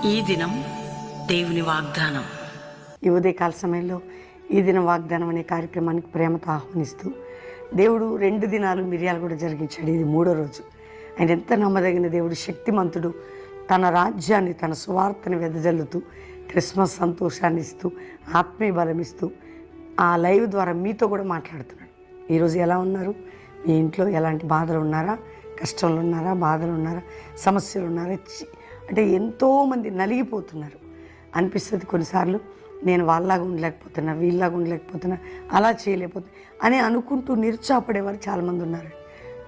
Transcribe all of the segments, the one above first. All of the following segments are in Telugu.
ఈ దినం దేవుని వాగ్దానం. ఈ ఉదయకాల సమయంలో ఈ దినం వాగ్దానం అనే కార్యక్రమానికి ప్రేమతో ఆహ్వానిస్తూ, దేవుడు 2 దినాలు మిరియాలు కూడా జరిగించాడు. ఇది 3వ రోజు. ఆయన ఎంత నమ్మదగిన దేవుడు, శక్తిమంతుడు. తన రాజ్యాన్ని, తన స్వార్థని వెదజల్లుతూ, క్రిస్మస్ సంతోషాన్ని ఇస్తూ, ఆత్మీయ బలం ఇస్తూ, ఆ లైవ్ ద్వారా మీతో కూడా మాట్లాడుతున్నాడు. ఈరోజు ఎలా ఉన్నారు? మీ ఇంట్లో ఎలాంటి బాధలు ఉన్నారా? కష్టంలో ఉన్నారా? బాధలు ఉన్నారా? సమస్యలు ఉన్నారా? అంటే ఎంతోమంది నలిగిపోతున్నారు అనిపిస్తుంది కొన్నిసార్లు. నేను వాళ్ళలాగా ఉండలేకపోతున్నా, వీళ్ళలాగా ఉండలేకపోతున్నా, అలా చేయలేకపోతున్నా అని అనుకుంటూ నిరుత్సాహపడేవారు చాలామంది ఉన్నారు.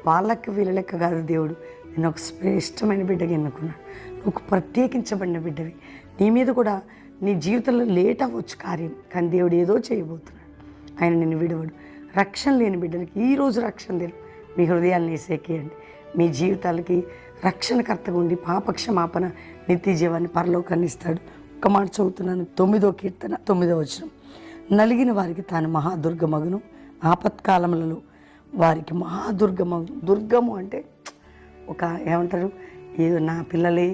వాళ్ళకి వీళ్ళ లెక్క కాదు దేవుడు. నేను ఒక శ్రేష్టమైన బిడ్డగా ఎన్నుకున్నాడు. నువ్వు ప్రత్యేకించబడిన బిడ్డవి. నీ మీద కూడా నీ జీవితంలో లేట్ అవ్వచ్చు కార్యం, కానీ దేవుడు ఏదో చేయబోతున్నాడు. ఆయన నిన్ను విడవడు. రక్షణ లేని బిడ్డలకి ఈరోజు రక్షణ దినం. మీ హృదయాన్ని సేకేయండి. మీ జీవితాలకి రక్షణకర్తగా ఉండి పాపక్షమాపణ, నిత్య జీవాన్ని, పరలోకాన్ని ఇస్తాడు. ఒక్క మాట చదువుతున్నాను. 9వ కీర్తన 9వ వచనం. నలిగిన వారికి తాను మహాదుర్గమగును, ఆపత్కాలములలో వారికి మహాదుర్గమగును. దుర్గము అంటే ఒక ఏమంటారు, నా పిల్లలే,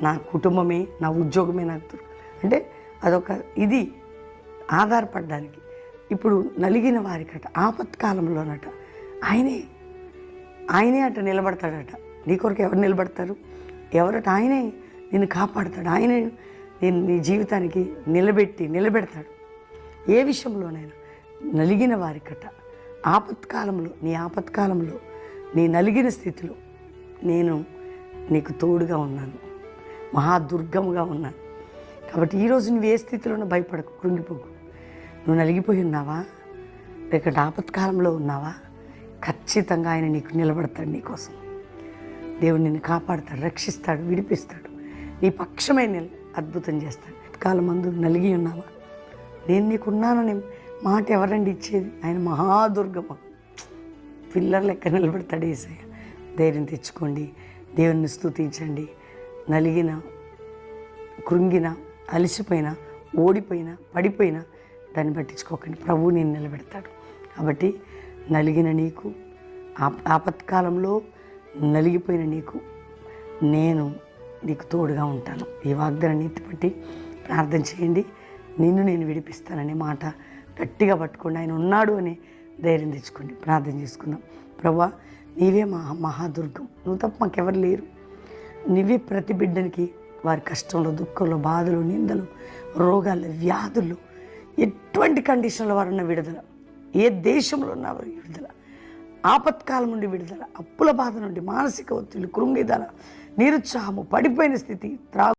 నా కుటుంబమే, నా ఉద్యోగమే నాకు అంటే అదొక ఇది ఆధారపడడానికి. ఇప్పుడు నలిగిన వారికట ఆపత్కాలంలోనట ఆయనే అట నిలబడతాడట. నీ కొరకు ఎవరు నిలబడతారు? ఎవరట? ఆయనే నిన్ను కాపాడతాడు. ఆయనే నీ జీవితానికి నిలబెడతాడు. ఏ విషయంలోనైనా నలిగిన వారికట ఆపత్కాలంలో నీ నలిగిన స్థితిలో నేను నీకు తోడుగా ఉన్నాను, మహాదుర్గముగా ఉన్నాను. కాబట్టి ఈరోజు నువ్వు ఏ స్థితిలోనూ భయపడకు, కృంగిపోకు. నువ్వు నలిగిపోయి ఉన్నావా, లేక ఆపత్కాలంలో ఉన్నావా? ఖచ్చితంగా ఆయన నీకు నిలబడతాడు. నీకోసం దేవుడు నిన్ను కాపాడతాడు, రక్షిస్తాడు, విడిపిస్తాడు. నీ పక్షమే అద్భుతం చేస్తాడు. కాలం మందు నలిగి ఉన్నావా? నేను నీకున్నానని మాట ఎవరండి ఇచ్చేది? ఆయన మహాదుర్గమ, పిల్లర్ లెక్క నిలబడతాడు యేసయ్య. ధైర్యం తెచ్చుకోండి, దేవుని స్తుతించండి. నలిగిన, కృంగిన, అలసిపోయినా, ఓడిపోయినా, పడిపోయినా దాన్ని పట్టించుకోకండి. ప్రభువు నేను నిలబెడతాడు. కాబట్టి నలిగిన నీకు, ఆపత్కాలంలో నలిగిపోయిన నేను నీకు తోడుగా ఉంటాను. ఈ వాగ్దానాన్ని ఎత్తిపట్టి ప్రార్థన చేయండి. నిన్ను నేను విడిపిస్తాననే మాట గట్టిగా పట్టుకోండి. ఆయన ఉన్నాడు అని ధైర్యం తెచ్చుకోండి. ప్రార్థన చేసుకుందాం. ప్రభువా, నీవే మహాదుర్గం. నువ్వు తప్ప మాకెవరు లేరు. నీవే ప్రతి బిడ్డనికి వారి కష్టంలో, దుఃఖంలో, బాధలు, నిందలు, రోగాలు, వ్యాధులు, ఎటువంటి కండిషన్లో వారున్న విడుదల, ఏ దేశంలో ఉన్నవారు విడుదల, ఆపత్కాలం నుండి విడుదల, అప్పుల బాధ నుండి, మానసిక ఒత్తిడి, కృంగిదల, నిరుత్సాహము, పడిపోయిన స్థితి,